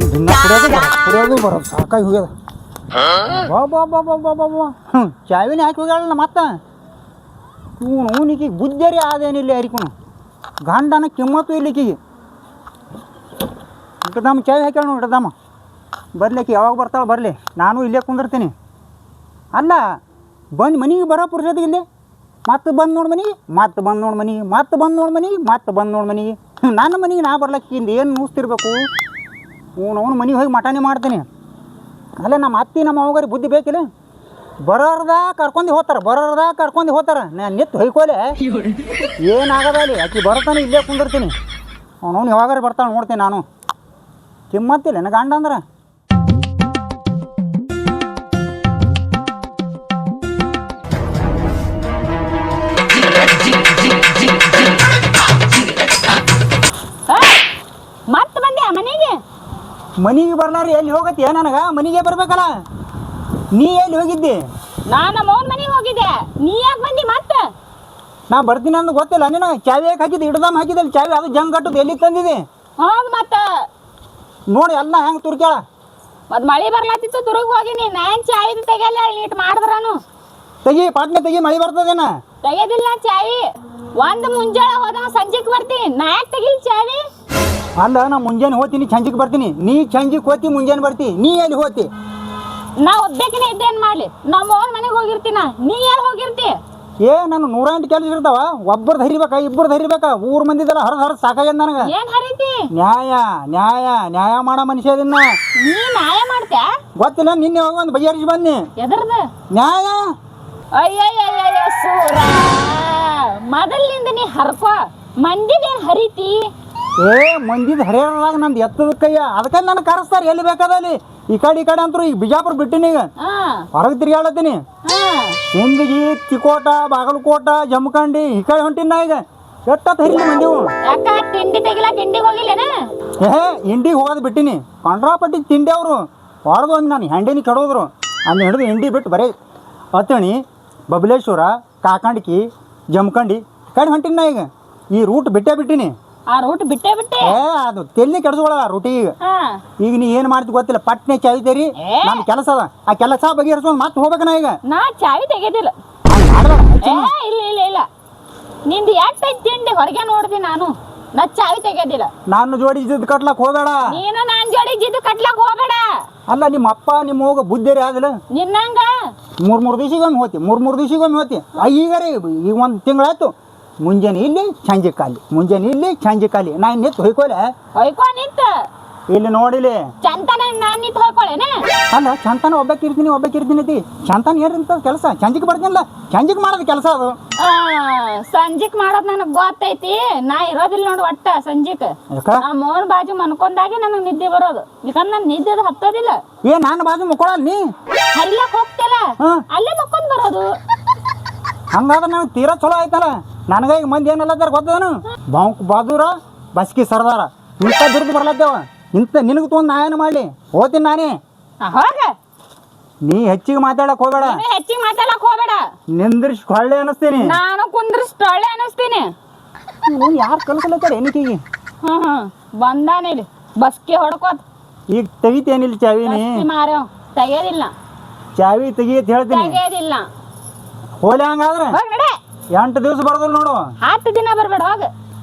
ದಿನ ಕುಡಿಯೋದು ಬರೋದು ಸಾಕಾಗಿ ಹೋಗ್ಯದ. ಬಾ ಚಾವಿನ ಹಾಕಿ ಹೋಗ್ಯಾಳಲ್ಲ ಮತ್ತೆ ಅವನಿಗೆ ಬುದ್ಧರಿ ಆದೇನಿಲ್ಲ ಯಾರಿಗೂ ಗಂಡನ ಕಿಮ್ಮತ್ತು ಇಲ್ಲಿಕ್ಕಿಗೆ ಇಟ್ಟದಮ್ಮ ಚಾವಿ ಹಾಕ್ಯಾಳ ನೋಡಿ ಇಟ್ಟದಮ್ಮ ಬರ್ಲಿಕ್ಕೆ ಯಾವಾಗ ಬರ್ತಾಳೆ ಬರಲಿ ನಾನು ಇಲ್ಲೇ ಕುಂದಿರ್ತೀನಿ. ಅಲ್ಲ ಬಂದು ಮನೆಗೆ ಬರೋ ಪುರುಷದಿಗೆ ಇಲ್ಲೇ ಮತ್ತೆ ಬಂದು ನೋಡಿ ಮನೆಗೆ ಮತ್ತೆ ಬಂದು ನೋಡಿ ಮನೆಗೆ ಮತ್ತೆ ಬಂದು ನೋಡಿ ಮನೆಗೆ ಮತ್ತೆ ಬಂದು ನೋಡಿ ಮನೆಗೆ ನನ್ನ ಮನೆಗೆ ನಾ ಬರ್ಲಿಕ್ಕಿಂದ ಏನು ನೂಸ್ತಿರ್ಬೇಕು. ಅವನು ಮನೆಗೆ ಹೋಗಿ ಮಟನೆ ಮಾಡ್ತೀನಿ. ಅಲ್ಲ ನಮ್ಮ ಅತ್ತಿ ನಮ್ಮ ಅವಗರಿ ಬುದ್ಧಿ ಬೇಕಿಲ್ಲ. ಬರೋರ್ದ ಕರ್ಕೊಂಡು ಹೋಗ್ತಾರೆ ನಾನು ನಿತ್ತು ಹೊಯ್ಕೋಲೆ ಏನಾಗದ ಅಲ್ಲಿ ಆಕಿ ಬರ್ತಾನೆ ಇಲ್ಲೇ ಕುಂದಿರ್ತೀನಿ. ಅವನು ಯಾವಾಗಾರ ಬರ್ತಾಳೆ ನೋಡ್ತೀನಿ ನಾನು. ಕಿಮ್ಮತ್ತಿಲ್ಲ ನನ್ನ ಗಂಡ ಅಂದ್ರೆ ಮತ್ತೆ ಬಂದೆ ಮನೆಗೆ ಬರ್ಲಾರಿ ಎಲ್ಲಿ ಹೋಗತ್ತೀಯ ನನಗೆ ಮನೆಗೆ ಬರ್ಬೇಕಲ್ಲ. ನೀ ಎಲ್ಲಿ ಹೋಗಿದ್ದಿ? ನಾನು ಮೌನ್ ಮನೆಗೆ ಹೋಗಿದ್ದೆ. ನೀ ಯಾಕೆ ಬಂದಿ ಮತ್ತೆ? ನಾ ಬರ್ತೀನಿ ಅಂದ್ ಗೊತ್ತಿಲ್ಲ ನಿನಗೆ. ಚಾವಿ ಯಾಕೆ ಹಾಕಿದ್ದೆ? ಇಡ್ದಮ್ ಹಾಕಿದಲ್ಲಿ ಚಾವಿ ಅದು ಜಂಗ್ ಕಟ್ಟದು ಎಲ್ಲಿಗೆ ತಂದಿದೆ ಹೌದು ಮತ್ತೆ ನೋಡಿ ಎಲ್ಲ ಹೆಂಗೆ ತುರ್ಕ್ಯಾಳ. ಮತ್ತೆ ಮಳೆ ಬರ್ಲಾತಿತ್ತು ತುರುಗ್ ಹೋಗಿನಿ. ನಾನು ಚಾವಿ ತೆಗಿಯಲ್ಲ ಇಟ್ಟು ಮಾಡಿದ್ರಾನು ತೆಗಿ ಪಾಟ್ನೆ ತೆಗಿ ಮಳೆ ಬರ್ತದೇನ? ತೆಗೆದಿಲ್ಲ ಚಾವಿ. ಒಂದು ಮುಂಜಾನೆ ಹೋದ ಸಂಜೆಗೆ ಬರ್ತೀನಿ. ನಾ ಯಾಕೆ ತೆಗಿಲ್ ಚಾವಿ? ಅಲ್ಲ ನಾ ಮುಂಜಾನೆ ಹೋಗ್ತೀನಿ ಸಂಜೆಗೆ ಬರ್ತೀನಿ. ನೀ ಸಂಜೆಗೆ ಹೋಗ್ತಿ ಮುಂಜಾನೆ ಬರ್ತಿ. ನೀ ಎಲ್ಲಿ ಹೋಗ್ತಿ? ನಾ ಒಬ್ಬಕಿನ ಇದ್ದೇನು ಮಾಡಲಿ? ನಮ್ಮ ಅವ್ರ ಮನೆಗೆ ಹೋಗಿರ್ತೀನ. ನೀ ಎಲ್ಲಿ ಹೋಗಿರ್ತಿ? ನಾನು 108 ಕೆಲಸ ಇರ್ತಾವ. ಒಬ್ಬರದ್ದು ಹರಿಬೇಕಾ ಇಬ್ಬರದ್ದು ಹರಿಬೇಕಾ? ಊರ್ ಮಂದಿದೆಲ್ಲ ಹರಿದು ಸಾಕಾಗ್ಯದ ನನಗೆ. ಏನ್ ಹರಿತಿ? ನ್ಯಾಯ ಮಾಡೋ ಮನುಷ್ಯ ಇದನ್ನ. ನೀ ನ್ಯಾಯ ಮಾಡ್ತ್ಯಾ? ಗೊತ್ತಿಲ್ಲ ನಿನ್ನೆ ಹೋಗಿ ಒಂದು ಬಗೆಹರಿಸಿ ಬನ್ನಿ. ಎದರ್ದ ನ್ಯಾಯ? ಅಯ್ಯಯ್ಯಯ್ಯ ಸೂರ ಮೊದಲಿನಿಂದ ನೀ ಹರ್ಕೋ ಮಂದಿದೇನ್ ಹರಿತಿ? ಮಂದಿದ ಹರಿಯದಾಗ ನಂದು ಎತ್ತದ ಕೈಯ ಅದಕ್ಕೆ ನನಗೆ ಕರೆಸ್ತಾರೆ ಎಲ್ಲಿ ಬೇಕಾದಲ್ಲಿ. ಈ ಕಡೆ ಅಂತೂ ಈಗ ಬಿಜಾಪುರ ಬಿಟ್ಟಿನಿ. ಈಗ ಹೊರಗೆ ತಿರ್ಗಾಡತ್ತೀನಿ. ಸಿಂದಗಿ ತಿಕೋಟ ಬಾಗಲಕೋಟ ಜಮಖಂಡಿ ಈ ಕಡೆ ಹೊಂಟಿನ ಈಗ. ಎಷ್ಟೊತ್ತು ಹರಿಲಿ ಮಂದಿವು. ತಿಂಡಿ ತೆಗಿಲಾ? ತಿಂಡಿಗೆ ಹೋಗಿಲ್ಲೇನ? ಇಂಡಿಗೆ ಹೋಗೋದು ಬಿಟ್ಟಿನಿ. ಕಂಡ್ರಾಪಟ್ಟಿ ತಿಂಡಿ ಅವರು ಹೊರದು ಒಂದು ನಾನು ಹೆಂಡಿನಿ ಕೆಡೋದ್ರು. ಅಲ್ಲಿ ಹಿಡಿದು ಇಂಡಿ ಬಿಟ್ಟು ಬರೀ ಅತ್ತಣಿ ಬಬಲೇಶ್ವರ ಕಾಕಂಡ್ಕಿ ಜಮಖಂಡಿ ಕಡೆ ಹೊಂಟಿನ ಈಗ. ಈ ರೂಟ್ ಬಿಟ್ಟಿನಿ. ಆ ರೂಟ್ ಬಿಟ್ಟೆ ಅದು ತೆಲ್ಲಿ ಕೆಡ್ಸ್ಕೊಳ ರೂಟಿ. ಈಗ ನೀ ಏನ್ ಮಾಡ್ತಿ ಗೊತ್ತಿಲ್ಲ. ಪಟ್ನೆ ಚಾವಿ ತೇರಿ ನಮ್ ಕೆಲಸ ಅದ. ಆ ಕೆಲಸ ಬಗೆಹರಿಸ್ಕೊಂಡು ಮತ್ತೆ ಹೋಗ್ಬೇಕನ ಈಗ. ನಾ ಚಾವಿ ತೆಗೆದಿಲ್ಲ. ಇಲ್ಲ ನಿಂದು ಯಾಕೆ ತಿಂಡಿ ಹೊರಗೆ ನೋಡ್ದಿ ನಾನು. ನಾ ಚಾವಿ ತೆಗೆದಿಲ್ಲ. ನಾನು ಜೋಡಿ ಜಿದ್ದು ಕಟ್ಲಕ್ ಹೋಗಬೇಡ. ನೀನು ನಾನ್ ಜೋಡಿ ಜಿದ್ದು ಕಟ್ಲಕ್ ಹೋಗಬೇಡ. ಅಲ್ಲ ನಿಮ್ಮ ಅಪ್ಪ ನಿಮ್ಮ ಹೋಗ ಬುದ್ಧಿರಿ ಆದಿಲ್ಲ ನಿನ್ನಂಗ. 3 ದಿವಸಿಗೊಮ್ಮೆ ಹೋತಿ 3 ದಿವಸಿಗೊಮ್ಮೆ ಹೋತಿ. ಈಗಾರೆ ಈಗ ಒಂದು ತಿಂಗಳಾಯ್ತು. ಮುಂಜಾನೆ ಇಲ್ಲಿ ಸಂಜೆ ಖಾಲಿ ನಾ ನಿಂತು ಹೊಯ್ಕೊ ನಿಂತ ಇಲ್ಲಿ ನೋಡಿಲಿ ಚಂತನ ನಾನ್ ನಿಂತು ಹೊಯ್ಕೊಳೇನ? ಅಲ್ಲ ಚಂತನ ಒಬ್ಬಕ್ಕಿರ್ತೀನಿ ಐತಿ. ಚಂತನ ಏನಿಂತ ಕೆಲಸ ಸಂಜೆಗೆ ಬರ್ತೀನಲ್ಲ. ಸಂಜೆಗೆ ಮಾಡೋದು ಕೆಲಸ ಅದು. ಸಂಜೆಕ್ ಮಾಡೋದ್ ನನಗ್ ಗೊತ್ತೈತಿ. ನಾ ಇರೋದಿಲ್ಲ ನೋಡು ಒಟ್ಟ ಸಂಜೆಕ್. ಮೋಹನ್ ಬಾಜು ಮನ್ಕೊಂಡಾಗೆ ನನಗ್ ನಿದ್ದೆ ಬರೋದು. ಯಾಕಂದ್ರೆ ನನ್ ನಿದ್ದೆ ಹತ್ತೋದಿಲ್ಲ. ನಾನು ಬಾಜು ಮುಕ್ಕೊಳಲ್ಲ. ನೀ ಹರಿಲಕ್ ಹೋಗ್ತಿಲ್ಲ ಅಲ್ಲೇ ಮಕ್ಕೊಂಡ್ ಬರೋದು. ಹಂಗಾದ್ರೆ ನನಗೆ ತೀರಾ ಚಲೋ ಆಯ್ತಲ್ಲ. ನನಗ ಈಗ ಮಂದಿ ಏನಲ್ಲದಾರ ಗೊತ್ತದನು? ಬಾಂಕ್ ಬಾದೂರ ಬಸ್ಕಿ ಸರ್ದಾರ ಇಂಥ ದುರ್ದು ಬರ್ಲತ್ತೇವ. ಇಂಥ ನಿನಗೆ ತೊಗೊಂಡು ನಾ ಏನು ಮಾಡಲಿ? ಹೋಗ್ತೀನಿ ನಾನೇ. ಹೋಗ ನೀ ಹೆಚ್ಚಿಗೆ ಮಾತಾಡಕ್ ಹೋಗ್ಬೇಡ. ಹೆಚ್ಚಿಗೆ ಮಾತಾಡಕ್ ಹೋಗ್ಬೇಡ. ನಿಂದ್ರಿಸಿ ಕೊಳ್ಳೆ ಅನಿಸ್ತೀನಿ. ನಾನು ಕುಂದ್ರಿಸಿ ಟೊಳ್ಳೆ ಅನಿಸ್ತೀನಿ. ಯಾರು ಕಲ್ಸಲತ್ತಾರ ಏನಕ್ಕೀಗ? ಬಂದಾನಿಲ್ಲಿ ಬಸ್ಕಿ ಹೊಡ್ಕೋತ. ಈಗ ತೆಗಿತೇನಿಲ್ಲ ಚಾವಿನಿ? ಮಾರ್ಯಾವ ತೆಗೆಯೋದಿಲ್ಲ. ಚಾವಿ ತೆಗಿಯತ್ ಹೇಳ್ತೀನಿ. ತೆಗೆಯೋದಿಲ್ಲ. ಹೋಲಿ ಹಂಗಾದ್ರೆ 8 ದಿವಸ ಬರೋದಿಲ್ಲ ನೋಡು. 10 ದಿನ ಬರ್ಬೇಡ. ಹೋಗ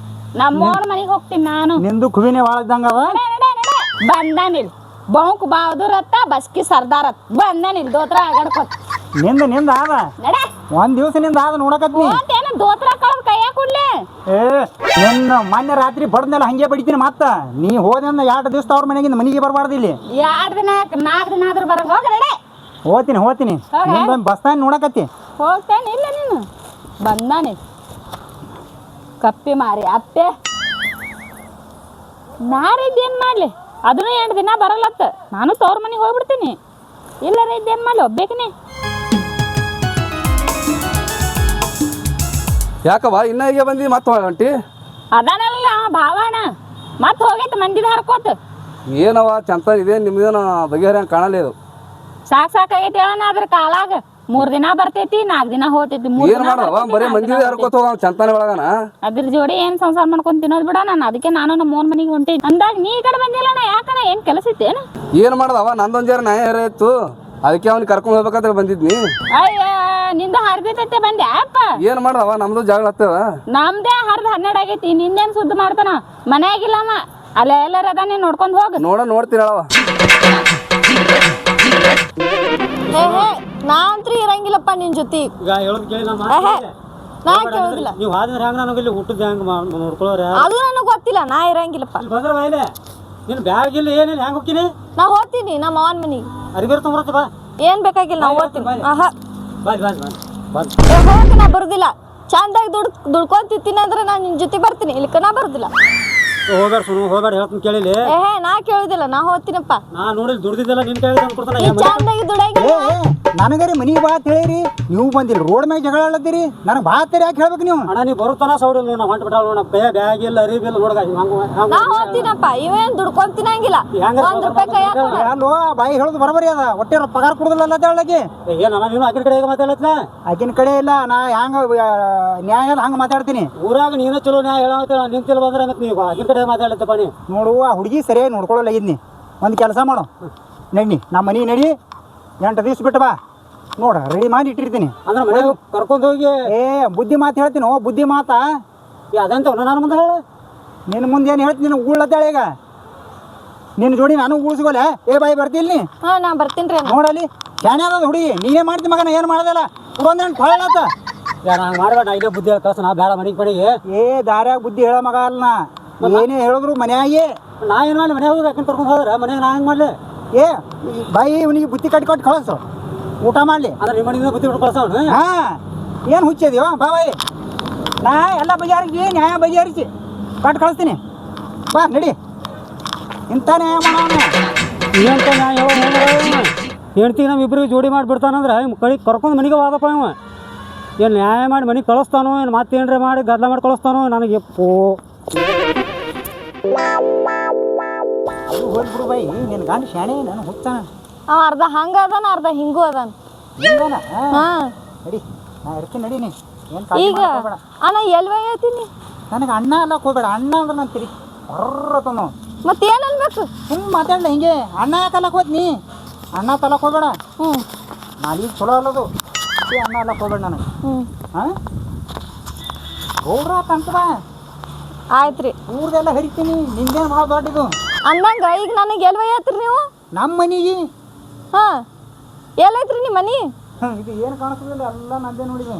ನಮ್ಮವ್ರ ಮನೆಗೆ ಹೋಗ್ತೀನಿ ನಾನು. ನಿಂದು ಕುವಿನೇ ವಾಳದಂಗ ಅದ. ಬಂದಾನಿಲ್ ಬೌಂಕ್ ಬಾವುದೂರತ್ತ ಬಸ್ಕಿ ಸರ್ದಾರತ್ ಬಂದಾನಿಲ್ ದೋತ್ರ ಆಗಡ್ಕೋತ. ನಿಂದ ಆದ ಒಂದ್ ದಿವಸ ನಿಂದ ಆದ ನೋಡಕತ್ನಿ. ದೋತ್ರ ಕಳದ್ ಕೈಯಾಗ ಕೊಡ್ಲಿ. ನಿನ್ನ ಮೊನ್ನೆ ರಾತ್ರಿ ಬಡ್ದ್ನೆಲ್ಲ ಹಂಗೆ ಬಡಿತೀನಿ. ಮತ್ತ ನೀ ಹೋದ 2 ದಿವಸ ಅವ್ರ ಮನೆಗಿಂದ ಮನೆಗೆ ಬರಬಾರ್ದು ಇಲ್ಲಿ. 2 ದಿನ 4 ದಿನ ಆದ್ರೂ ಬರ. ಹೋಗ ನಡೆ. ಹೋಗ್ತೀನಿ ಬಸ್ತಾನ ನೋಡಕತ್ತಿ. ಹೋಗ್ತೇನೆ ಇಲ್ಲ ನೀನು. ಬಂದಾನೆ ಕಪ್ಪಿ ಮಾರಿ ಅಪ್ಪೆ. ನಾರಿದ್ದೇನು ಮಾಡಲಿ? ಅದನ್ನು 2 ದಿನ ಬರಲ್ಲತ್ತ. ನಾನು ತವ್ರ ಮನೆಗೆ ಹೋಗ್ಬಿಡ್ತೀನಿ. ಇಲ್ಲರ ಇದ್ದೇನು ಮಾಡಲಿ? ಒಬ್ಬೇಕನೆ. ಯಾಕವ್ವ ಇನ್ನ ಈಗ ಬಂದಿ ಮತ್ತೆ ಹೊಂಟಿ? ಅದಾನಲ್ಲ ಭಾವಣ ಮತ್ತೆ ಹೋಗೈತೆ ಮಂದಿದ ಹರ್ಕೋತ. ಏನವ ಚಂತ ಇದೆ ನಿಮ್ದೇನು ಬಗೆಹರಿ ಕಾಣಲ್ಲ ಇದು. ಸಾಕಾಗೈತಿ ಹೇಳೋಣ ಅದ್ರ ಕಾಲಾಗ. 3 ದಿನ ಬರ್ತೈತಿ 4 ದಿನ ಹೋಗ್ತೈತಿ 3 ಏನ್ ಮಾಡವ ಬರೀ ಮಂದಿ ಹರ್ಕೋತ ಹೋಗ ಚಂತಾನೆ ಒಳಗನ ಅದ್ರ ಜೋಡಿ ಏನ್ ಸಂಸಾರ ಮಾಡ್ಕೊಂಡ್ ತಿನ್ನೋದ್ ಬಿಡ ನಾನು ಅದಕ್ಕೆ ನಾನು ನಮ್ಮ ಮೋನ್ ಮನಿಗೆ ಹೊಂಟೇನಿ ಅಂದಾಗ ನೀ ಈ ಕಡೆ ಬಂದಿಲ್ಲ ನಾ ಯಾಕನ ಏನ್ ಕೆಲಸ ಇತ್ತೇನ ಏನ್ ಮಾಡದವ ನಂದೊಂದ್ ಜರ ನ್ಯಾಯ ಇತ್ತು ಅದಕ್ಕೆ ಅವ್ನಿಗೆ ಕರ್ಕೊಂಡ್ ಹೋಗ್ಬೇಕಂತ ಬಂದಿದ್ನಿ ಅಯ್ಯ ನಿಂದ ಹರ್ದೈತೆ ಬಂದೆ ಅಪ್ಪ ಏನ್ ಮಾಡದವ ನಮ್ದು ಜಗಳ ಹತ್ತವ ನಮ್ದೇ ಹರ್ದ 12 ಆಗೈತಿ ನಿಂದೇನ್ ಸುದ್ದಿ ಮಾಡ್ತಾನ ಮನ್ಯಾಗಿಲ್ಲಮ್ಮ ಅಲ್ಲೇ ಎಲ್ಲಾರ ಅದಾನೆ ನೋಡ್ಕೊಂಡ್ ಹೋಗ ನೋಡ್ತೀರವ ನಾ ಅಂತೂ ಇರಂಗಿಲ್ಲಪ್ಪ ನಿನ್ ಜೊತೆ ಈಗ ಹೇಳೋದು ಕೇಳಿ ನಾ ಕೇಳೋದಿಲ್ಲ ನೀವು ಆದ್ರೆ ಹೆಂಗ ನನಗೆ ಇಲ್ಲಿ ಹುಟ್ಟದ ಹೆಂಗ ನೋಡ್ಕೊಳ್ಳೋರ ಅದು ನನಗೆ ಗೊತ್ತಿಲ್ಲ ನಾ ಇರಂಗಿಲ್ಲಪ್ಪ ಬಂದ್ರ ಬಾಯಿಲೆ ನೀನು ಬ್ಯಾಗ್ ಇಲ್ಲ ಏನಿಲ್ಲ ಹೆಂಗ್ ಹೋಗ್ತೀನಿ ನಾ ಹೋಗ್ತೀನಿ ನಮ್ಮ ಅವನ ಮನಿಗೆ ಅರಿಬೇರು ತೊಗೊಂಬರತ್ತೆ ಬಾ ಏನ್ ಬೇಕಾಗಿಲ್ಲ ನಾ ಹೋಗ್ತೀನಿ ಆಹಾ ಬಾಯ್ ಬಾಯ್ ಬಾಯ್ ಬಾಯ್ ಹೋಗಿ ನಾ ಬರುದಿಲ್ಲ ಚಂದಾಗಿ ದುಡ್ಕೊಂಡ್ ತಿಂತೀನಿ ಅಂದ್ರೆ ನಾನು ನಿನ್ ಜೊತೆ ಬರ್ತೀನಿ ಇಲ್ಲಿಕ ನಾ ಬರುದಿಲ್ಲ ಹೋಗ್ಬೇಡ ಸುನು ಹೋಗ್ಬೇಡ ಹೇಳ್ತೀನಿ ಕೇಳಿಲಿ ನಾ ಕೇಳುದಿಲ್ಲ ನಾ ಹೋಗ್ತೀನಪ್ಪ ನಾ ನೋಡಿ ದುಡ್ದಿದ್ದೆಲ್ಲ ನಿನ್ ಕೈ ಕೊಡ್ತಾನೆ ನೀ ಚಂದಾಗಿ ದುಡಾಗಿ ನನಗರಿ ಮನಿಗೆ ಬಾ ಅಂತ ಹೇಳಿರಿ ನೀವು ಬಂದಿಲ್ಲ ರೋಡ್ ಮ್ಯಾಗ ಜಗಳ ಆಡತ್ತೀರಿ ನನಗೆ ಬಾ ಅಂತೀರಿ ಯಾಕೆ ಹೇಳ್ಬೇಕು ನೀವು ಅಣ್ಣ ನೀ ಬರುತ್ತಾನ ಸೌಡಿಲ್ಲ ನೋಡ ಹೊಂಟ ಬಿಟ್ಟಾಳ ನೋಡ ಬ್ಯಾಗ್ ಇಲ್ಲ ಅರಿಬಿಲ್ಲ ನೋಡ್ಗ ನಾ ಹೋಗ್ತೀನಪ್ಪ ಇವೇನ್ ದುಡ್ಕೊಂಡ್ ತಿನ್ನಂಗಿಲ್ಲ ₹1 ಕೈ ಅಲ್ಲೋ ಬಾಯಿ ಹೇಳೋದು ಬರಬರಿ ಅದ ಹೊಟ್ಟೆ ಪಗಾರ ಕೊಡುದಿಲ್ಲ ಅಂತ ಹೇಳಕ್ಕೆ ಏನಣ್ಣ ನೀನು ಆಕಿನ ಕಡೆ ಹೇಗೆ ಮಾತಾಡತ್ನ ಆಕಿನ ಕಡೆ ಇಲ್ಲ ನಾ ಹ್ಯಾಂಗ ನ್ಯಾಯ ಹಂಗ ಮಾತಾಡ್ತೀನಿ ಊರಾಗ ನೀನು ಚಲೋ ನ್ಯಾಯ ಹೇಳ ನಿಂತಿಲ್ಲ ಬಂದ್ರೆ ಮತ್ತೆ ನೀವು ಆಕಿನ ಕಡೆ ಮಾತಾಡತ್ತಪ್ಪ ನೀ ನೋಡು ಆ ಹುಡುಗಿ ಸರಿಯಾಗಿ ನೋಡ್ಕೊಳ್ಳಲಾಗಿದ್ನಿ ಒಂದು ಕೆಲಸ ಮಾಡು ನಡಿ ನಮ್ಮ ಮನೆ ನಡಿ 8 ದಿವ್ಸ ಬಿಟ್ಟು ಬಾ ನೋಡ ರೆಡಿ ಮಾಡಿ ಇಟ್ಟಿರ್ತೀನಿ ಅಂದ್ರೆ ಮನೆಗೆ ಕರ್ಕೊಂಡು ಹೋಗಿ ಬುದ್ಧಿ ಮಾತು ಹೇಳ್ತೀನಿ ಬುದ್ಧಿ ಮಾತಾ ಅದಂತ ನನ್ನ ಮುಂದೆ ಹೇಳ ನಿನ್ನ ಮುಂದೆ ಏನು ಹೇಳ್ತೀನಿ ನೀನು ಉಳ್ಳತ್ತಾಳೆ ಈಗ ನಿನ್ನ ಜೋಡಿ ನಾನು ಉಳಿಸ್ಕೊಲೆ ಬಾಯಿ ಬರ್ತಿಲ್ಲ ನೀ ನಾ ಬರ್ತೀನಿ ನೋಡಲ್ಲಿ ಶಾಣೆ ಅದ ಹುಡುಗಿ ನೀನೇ ಮಾಡ್ತಿ ಮಗನ ಏನು ಮಾಡೋದಲ್ಲ ಕೊಡೊಂದೇನು ತೊಳತ್ತ ಯಾರು ಹಂಗೆ ಮಾಡ್ಬೇಡ ಇಲ್ಲೇ ಬುದ್ಧಿ ಹೇಳಿ ಕಳ್ಸ ನಾ ಬೇಡ ಮನೆಗೆ ದಾರ್ಯಾಗ ಬುದ್ಧಿ ಹೇಳೋ ಮಗ ಅಲ್ಲ ನಾ ಏನೇ ಹೇಳಿದ್ರು ಮನ್ಯಾಗೆ ನಾ ಏನು ಮಾಡಿ ಮನೆಗೆ ಹೋಗಿ ಯಾಕೆ ಕರ್ಕೊಂಡು ಹೋದ್ರೆ ಮನೆಗೆ ನಾ ಹೆಂಗೆ ಮಾಡಲಿ ಬಾಯಿ ಇವನಿಗೆ ಬುತ್ತಿ ಕಟ್ಕೊಟ್ಟು ಕಳಿಸು ಊಟ ಮಾಡಲಿ ಅಂದ್ರೆ ನಿಮ್ಮ ಮನೆಯಿಂದ ಬುದ್ಧಿ ಬಿಟ್ಟು ಕಳ್ಸವನು ಏನು ಹುಚ್ಚಿದೀವ ಬಾಯಿ ನಾ ಎಲ್ಲ ಬಜಾರಿಗೆ ನ್ಯಾಯ ಬಗೆಹರಿಸಿ ಕಟ್ಟು ಕಳಿಸ್ತೀನಿ ಬಾ ನಡಿ ಇಂಥ ನ್ಯಾಯ ಮಾಡೋಣ ಏನಂತ ನಾ ಹೇಳ್ತೀನಿ ನಮ್ಮ ಇಬ್ಬರಿಗೆ ಜೋಡಿ ಮಾಡಿಬಿಡ್ತಾನಂದ್ರೆ ಕಡೆ ಕರ್ಕೊಂಡು ಮನೆಗೆ ಹೋದಪ್ಪ ಇವ ಏನು ನ್ಯಾಯ ಮಾಡಿ ಮನೆಗೆ ಕಳಿಸ್ತಾನೋ ಏನು ಮತ್ತೇನ್ರಿ ಮಾಡಿ ಗದ್ದಲ ಮಾಡಿ ಕಳಿಸ್ತಾನೋ ನನಗೆ ಎಪ್ಪೋ ಅದು ಹೋಗ್ಬಿಡು ಬಾಯಿ ನಿನ್ನ ಗಂಡ ಶಾಣೆ ನಾನು ಹುಚ್ಚಾನ ಅರ್ಧ ಹಂಗ ಅದಾನ ಅರ್ಧ ಹಿಂಗೂ ಅದಾನ ನಡಿ ನಾ ಇರ್ತೀನಿ ನಡಿ ನೀ ಏನು ಈಗ ಅಣ್ಣ ಎಲ್ವ ಹೇಳ್ತೀನಿ ನನಗೆ ಅಣ್ಣ ಅಲ್ಲ ಹೋಗ್ಬೇಡ ಅಣ್ಣ ಅಂದ್ರೆ ನಾನು ತಿರಿ ಹೊರ್ರತನು ಮತ್ತೆ ಏನು ಅನ್ಬೇಕು ಸುಮ್ಮನೆ ಮಾತಾಡಲ್ಲ ಹಿಂಗೆ ಅಣ್ಣ ಯಾಕಲ್ಲಕ್ಕೆ ಹೋದ್ ನೀ ಅಣ್ಣ ತಲಕ್ಕೆ ಹೋಗ್ಬೇಡ ನಾಲೀಗ ಚಲೋ ಅಲ್ಲದು ಅಣ್ಣ ಅಲ್ಲಕ್ಕೆ ಹೋಗ್ಬೇಡ ನನಗೆ ಹಾಂ ಗೌಡ್ರ ಅಂತದ ಆಯ್ತು ರೀ ಊರ್ದೆಲ್ಲ ಹರಿತೀನಿ ನಿಂದೇನು ಭಾಳ ದೊಡ್ಡದು ಅಂದಂಗ ಈಗ ನನಗೆ ಎಲ್ವ ಹೇಳ್ತೀರಿ ನೀವು ನಮ್ಮ ಮನೆಗೆ ಎಲ್ಲೈತ್ರಿ ನಿಮ್ಮ ಮನಿ ಇದು ಏನು ಕಾಣಿಸ್ತದಿಲ್ಲ ಎಲ್ಲ ನಂದೇ ನೋಡಿದೆ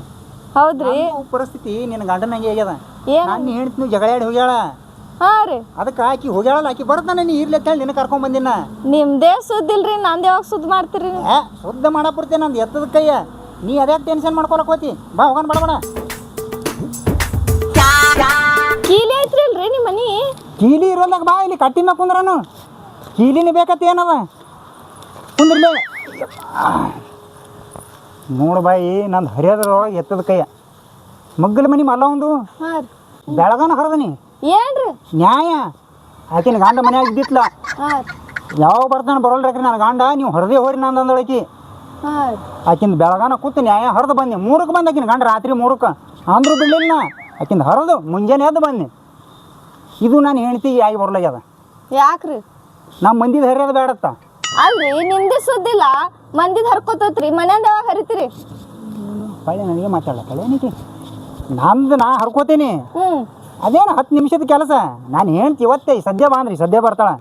ಹೌದ್ರಿ ಪರಿಸ್ಥಿತಿ ನಿನ್ನ ಗಂಡನಂಗೆ ಆಗ್ಯದ ಏನು ನಾನು ಹೇಳ್ತೀನಿ ನೀವು ಜಗಳ ಆಡಿ ಹೋಗ್ಯಾಳ ರೀ ಅದಕ್ಕೆ ಆಕಿ ಹೋಗ್ಯಾಳಲ್ಲ ಆಕಿ ಬರ್ತಾನೆ ನೀ ಇರ್ಲಿ ಅಂತ ಹೇಳಿ ನಿನ್ನ ಕರ್ಕೊಂಡ್ ಬಂದಿನ ನಿಮ್ದೇ ಸುದ್ದಿಲ್ರಿ ನಂದು ಯಾವಾಗ ಸುದ್ದಿ ಮಾಡ್ತೀರಿ ಶುದ್ಧ ಮಾಡಬಿಡ್ತೇನೆ ನಂದು ಎತ್ತದ ಕೈಯ ನೀ ಅದ್ಯಾಕೆ ಟೆನ್ಷನ್ ಮಾಡ್ಕೊಳಕ್ ಹೋತಿ ಬಾ ಹೋಗೋಣ ಬಡಬಡ ಕೀಲಿ ಐತ್ರಿ ಅಲ್ರಿ ನಿಮ್ಮ ಮನಿ ಕೀಲಿ ಇರೋದಾಗ ಬಾ ಇಲ್ಲಿ ಕಟ್ಟಿನ ಕುಂದ್ರನು ಕೀಲಿನ ಬೇಕತ್ತ ಏನದ ಕುಂದ್ರಲೇ ನೋಡು ಬಾಯಿ ನಂದು ಹರಿಯೋದ್ರೊಳಗೆ ಎತ್ತದ ಕೈಯ ಮಗ್ಗಲ ಮನಿ ಮಲ್ಲ ಒಂದು ಬೆಳಗನ ಹರದನಿ ಏನ್ರಿ ನ್ಯಾಯ ಆಕಿನ ಗಂಡ ಮನ್ಯಾಗ ಇದ್ದಿತ್ಲ ಯಾವಾಗ ಬರ್ತಾನೆ ಬರೋಲ್ರಿ ನನ್ನ ಗಂಡ ನೀವು ಹೊರದೇ ಹೋರಿ ನಂದು ಅಂದಳಕಿ ಆಕಿಂದ ಬೆಳಗಾನ ಕೂತು ನ್ಯಾಯ ಹರಿದು ಬಂದೆ 3ಕ್ಕೆ ಬಂದು ಆಕಿನ ಗಂಡ ರಾತ್ರಿ 3ಕ್ಕೆ ಅಂದ್ರೂ ಬಿಡಲಿಲ್ಲ ಆಕಿಂದ ಹರಿದು ಮುಂಜಾನೆ ಎದ್ದು ಬಂದೆ ಇದು ನಾನು ಹೆಣ್ತಿಗೆ ಆಗಿ ಬರ್ಲಾಗ್ಯದ ಯಾಕ್ರಿ ನಮ್ಮ ಮಂದಿದ ಹರಿಯೋದು ಬೇಡತ್ತ ಅಲ್ರಿ ನಿಮ್ದೇ ಸುದ್ದಿಲ್ಲ ಮಂದಿದ್ ಹರ್ಕೋತೈತ್ರಿ ಮನ್ಯಾಂದ ಯಾವಾಗ ಹರಿತೀರಿ ಕಳೆ ನನಗೆ ಮಾತಾಡಲ್ಲ ಕಳೆ ನೀತಿ ನಂದು ನಾ ಹರ್ಕೋತೀನಿ ಹ್ಮ್ ಅದೇನು 10 ನಿಮಿಷದ ಕೆಲಸ ನಾನು ಹೆಣ್ತಿ ಇವತ್ತೇ ಸದ್ಯ ಬಾಂದ್ರಿ ಸದ್ಯ ಬರ್ತಾಳೆ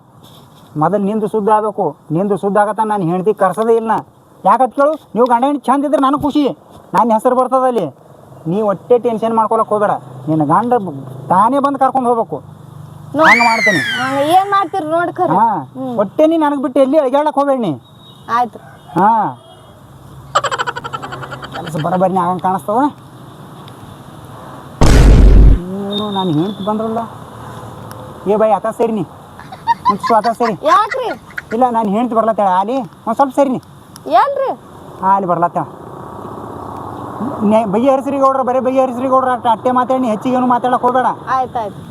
ಮೊದಲು ನಿಂದು ಶುದ್ಧ ಆಗಬೇಕು ನಿಂದು ಶುದ್ಧ ಆಗತ್ತ ನಾನು ಹೆಣ್ತಿ ಕರ್ಸೋದೇ ಇಲ್ಲ ಯಾಕತ್ ಕೇಳು ನೀವು ಗಂಡ ಹೆಣ್ಣು ಚಂದ ಇದ್ರೆ ನನಗೆ ಖುಷಿ ನನ್ನ ಹೆಸರು ಬರ್ತದ ಅಲ್ಲಿ ನೀ ಒಟ್ಟೆ ಟೆನ್ಷನ್ ಮಾಡ್ಕೊಳಕ್ಕೆ ಹೋಗಬೇಡ ನಿನ್ನ ಗಂಡ ತಾನೇ ಬಂದು ಕರ್ಕೊಂಡು ಹೋಗ್ಬೇಕು ಹಂಗೆ ಮಾಡ್ತೀನಿ ಏನ್ ಮಾಡ್ತೀರಿ ನೋಡಿ ಖರೆ ಹಾಂ ಒಟ್ಟೆ ನೀ ನನಗೆ ಬಿಟ್ಟು ಎಲ್ಲಿ ಅಳಗ್ಯಾಡಕ್ಕೆ ಹೋಗ್ಬೇಡ ನೀ ಆಯ್ತು ಹಾಂ ಕೆಲಸ ಬರೋಬ್ಬರಿ ಆಗಂಗೆ ಕಾಣಿಸ್ತದ ನೀನು ನಾನು ಹೆಣ್ತಿ ಬಂದ್ರಲ್ಲ ಬಾಯಿ ಆತ ಸರಿ ನೀ ಮುಂಚು ಆತ ಸರಿ ಯಾಕ್ರಿ ಇಲ್ಲ ನಾನು ಹೆಣ್ತಿ ಬರ್ಲತ್ತೇಳ ಅಲ್ಲಿ ಒಂದು ಸ್ವಲ್ಪ ಸರಿ ನೀ ಏನ್ರಿ ಅಲ್ಲಿ ಬರ್ಲತ್ತೇಳ ಬಗೆಹರಿಸ್ರಿ ಗೌಡ್ರ ಬರೀ ಬಗೆಹರಿಸ್ರಿ ಗೌಡ್ರ ಅಟ್ಟೆ ಮಾತಾಡಿ ಹೆಚ್ಚಿಗೆ ಏನು ಮಾತಾಡಕ್ಕೆ ಹೋಗಬೇಡ ಆಯ್ತಾಯ್ತು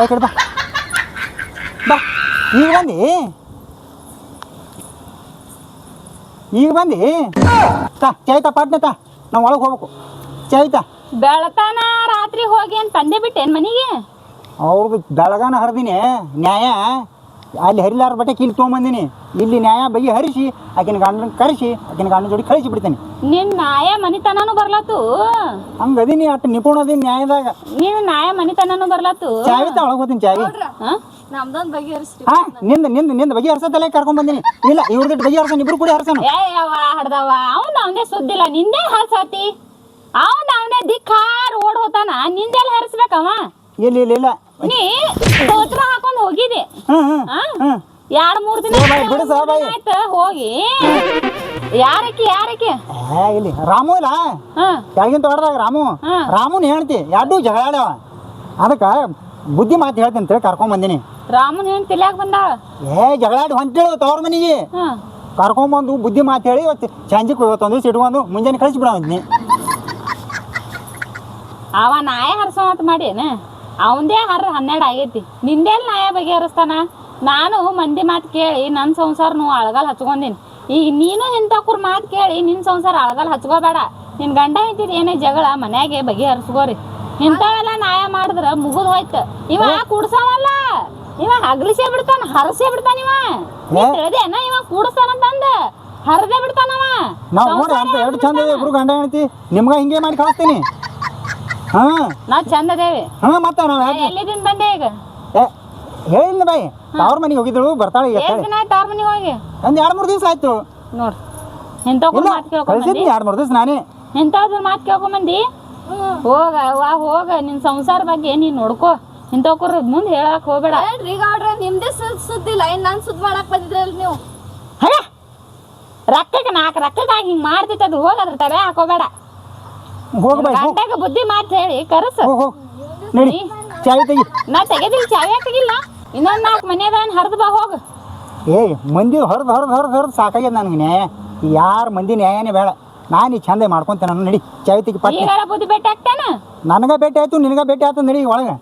ಬಾ ಕಡೆ ಬಾ ಬಾ ಈಗ ಬಂದು ಚಾಯ್ತಾ ಪಾಟ್ನೆ ತಾ ನಾವು ಒಳಗೆ ಹೋಗ್ಬೇಕು ಚಾಯ್ತಾ ಬೆಳತಾನ ರಾತ್ರಿ ಹೋಗಿ ಅಂತ ತಂದೆ ಬಿಟ್ಟೇನ್ ಮನಿಗೆ ಅವ್ರದ್ದು ಬೆಳಗಾನ ಹರಿದಿನಿ ನ್ಯಾಯ ಅಲ್ಲಿ ಹರಿಲಾರ ಬಟ್ಟೆ ಇಲ್ಲಿ ತೊಗೊಂಬಂದಿನಿ ಇಲ್ಲಿ ನ್ಯಾಯ ಬಗೆ ಹರಿಸಿ ಆಕಿನ ಗಂಡನ ಕರೆಸಿ ಆಕಿನ ಗಂಡನ ಜೋಡಿ ಕಳಿಸಿ ಬಿಡ್ತೇನೆ ನಿನ್ ನಾಯ ಮನಿತನೂ ಬರ್ಲತ್ತು ಹಂಗೆ ಅದೀನಿ ಅಷ್ಟು ನಿಪುಣ ಅದೀನಿ ನ್ಯಾಯದಾಗ ನೀನ್ ನಾಯ ಮನಿತನೂ ಬರ್ಲತ್ತು ಚಾವಿತಾ ಒಳಗೆ ಹೋಗ್ತೀನಿ ಚಾವಿ ನಮ್ದೊಂದು ಬಗೆಹರಿಸ್ರಿ ಹಾ ನಿಂದ ಬಗೆ ಹರ್ಸತ್ತಲ್ಲ ಕರ್ಕೊಂಡ್ ಬಂದಿನಿ ಇಲ್ಲ ಇವ್ರದ್ದು ಬಗೆ ಹರ್ಸೋಣ ಇಬ್ರು ಕೂಡ ಹರ್ಸೋಣ ಏಯವ್ವ ಹಡ್ದವ ಅವ್ನ ಅವನೇ ಸುದ್ದಿಲ್ಲ ನಿಂದೇ ಹರ್ಸಾತಿ ಅವನೇ ದಿಕ್ಕಾರ್ ಓಡ್ ಹೋತಾನ ನಿಂದೆಲ್ಲ ಹರಿಸ್ಬೇಕವ ಇಲ್ಲ ನೀ ಸ್ತೋತ್ರ ಹಾಕೊಂಡ್ ಹೋಗಿದಿ ಹ್ಮ್ 2-3 ದಿನ ಬಿಡು ಸಾಬಾಯಿ. ಆಯ್ತು ಹೋಗಿ ಯಾರಕ್ಕೆ ಇಲ್ಲಿ ರಾಮು ಇಲ್ಲ ಕೆಳಗಿನ ತೋಟದಾಗ ರಾಮುನ್ ಹೇಳ್ತಿ ಎರಡು ಜಗಳ ಆಡ್ಯಾವ ಅದಕ್ಕೆ ಬುದ್ಧಿ ಮಾತು ಹೇಳ್ತೀನಿ ಅಂತೇಳಿ ಕರ್ಕೊಂಡ್ ಬಂದಿನಿ ರಾಮನ್ ಹೆಣ್ ತಿಲ್ಯಾಕ ಬಂದಾಳ ಜಗಳಾಡಿ ಹೊಂಟೇಳು ತವ್ರ ಮನೆಗೆ ಕರ್ಕೊಂಬಂದು ಬುದ್ಧಿ ಮಾತು ಹೇಳಿ ಇವತ್ತು ಸಂಜೆಗೆ ಇವತ್ತೊಂದು ದಿವಸ ಇಟ್ಕೊಂಡು ಮುಂಜಾನೆ ಕಳಿಸಿ ಬಿಡೋದ್ನಿ ಅವ ನಾಯ ಹರ್ಸೋತ್ ಮಾಡೇನ ಅವಂದೇ 12 ಆಗೈತಿ ನಿಂದೆಲ್ಲ ನಾಯ ಬಗೆಹರಿಸ್ತಾನ ನಾನು ಮಂದಿ ಮಾತು ಕೇಳಿ ನನ್ನ ಸಂಸಾರನು ಅಳಗಾಲ್ ಹಚ್ಕೊಂಡೀನಿ ಈಗ ನೀನು ಇಂಥವ್ರ ಮಾತು ಕೇಳಿ ನಿನ್ನ ಸಂಸಾರ ಅಳಗಾಲ್ ಹಚ್ಕೋಬೇಡ ನಿನ್ನ ಗಂಡ ಐತಿದ್ ಏನೇ ಜಗಳ ಮನ್ಯಾಗೆ ಬಗೆಹರಿಸ್ಕೋರಿ ಇಂಥವೆಲ್ಲ ನಾಯ ಮಾಡಿದ್ರ ಮುಗಿದ್ ಹೋಯ್ತು ಇವ ಕುಡ್ಸವಲ್ಲ ಇವ ಹಗಲಿಸೇ ಬಿಡ್ತಾನ ಹರಸೇ ಬಿಡ್ತಾನ ಇವ ತಿಳಿದೇನ ಇವ ಕೂಡಿಸ್ತಾನಂತಂದ ಹರದೇ ಬಿಡ್ತಾನವ ನಾವು ನೋಡಿ ಅಂತ ಎರಡು ಚಂದ ಇದೆ ಇಬ್ರು ಗಂಡ ಹೆಂಡತಿ ನಿಮ್ಗೆ ಹಿಂಗೆ ಮಾಡಿ ಕಳಿಸ್ತೀನಿ ನಾವ್ ಚಂದ ಅದೇವಿ ಮತ್ತೆ ನಾವು ಎಲ್ಲಿದಿಂದ ಬಂದೆ ಈಗ ಹೇಳಿಲ್ಲ ಬಾಯಿ ಅವ್ರ ಮನೆಗೆ ಹೋಗಿದ್ದಳು ಬರ್ತಾಳೆ ಈಗ ಎಷ್ಟ್ ದಿನ ಆಯ್ತು ಅವ್ರ ಮನೆಗೆ ಹೋಗಿ ಒಂದು 2-3 ದಿವಸ ಆಯ್ತು ನೋಡ್ರಿ ಇಂಥವ್ರ ಮಾತು ಕೇಳ್ಕೊಂಬಂದಿ 2-3 ದಿವಸ ನಾನೇ ಇಂಥವ್ರ ಮಾತು ಕೇಳ್ಕೊಂಬಂದಿ ಹೋಗ ನಿನ್ ಸಂಸಾರ ಬಗ್ಗೆ ನೀನ್ ನೋಡ್ಕೋ ಇಂಥವ್ರ ಮುಂದೆ ಹೇಳಕ್ ಹೋಗ್ಬೇಡ ಹೇಳ್ರಿ ಈಗ ಆಡ್ರ ನಿಮ್ದೇ ಸುದ್ದಿಲ್ಲ ಇನ್ ನಾನು ಸುದ್ದಿ ಮಾಡಕ್ ಬಂದಿದ್ರಲ್ಲ ನೀವು ರೊಕ್ಕಕ್ಕೆ 4 ರೊಕ್ಕಕ್ಕಾಗಿ ಹಿಂಗ್ ಮಾಡ್ತೈತೆ ಅದು ಹೋಗದ್ರ ತಲೆ ಹಾಕೋಬೇಡ ಹೋಗ್ಬಾಯ್ ಗಂಟೆಗೆ ಬುದ್ಧಿ ಮಾತು ಹೇಳಿ ಕರಸ ಹೋಗ್ ನಡಿ ಚಾವಿ ತೆಗಿ ನಾ ತೆಗೆದಿಲ್ಲ ಚಾವಿ ತೆಗಿಲ್ಲ ಇನ್ನೊಂದ್ 4 ಮನೆಯದನ್ ಹರಿದು ಬಾ ಹೋಗ ಮಂದಿ ಹರಿದು ಸಾಕಾಗ್ಯದ ನನಗೆ ನ್ಯಾಯ ಯಾರ ಮಂದಿ ನ್ಯಾಯನೇ ಬೇಡ ನಾನು ಈ ಚಂದ ಮಾಡ್ಕೊಂತೇನೆ ನಡಿ ಚಾವಿ ತೆಗಿ ಪಟ್ಟ ಈಗ ಬುದ್ಧಿ ಭೇಟಿ ಆಗ್ತೇನ ನನಗ ಭೇಟಿ ಆಯ್ತು ನಿನಗ ಭೇಟಿ ಆಯ್ತು ನಡಿ ಒಳಗೆ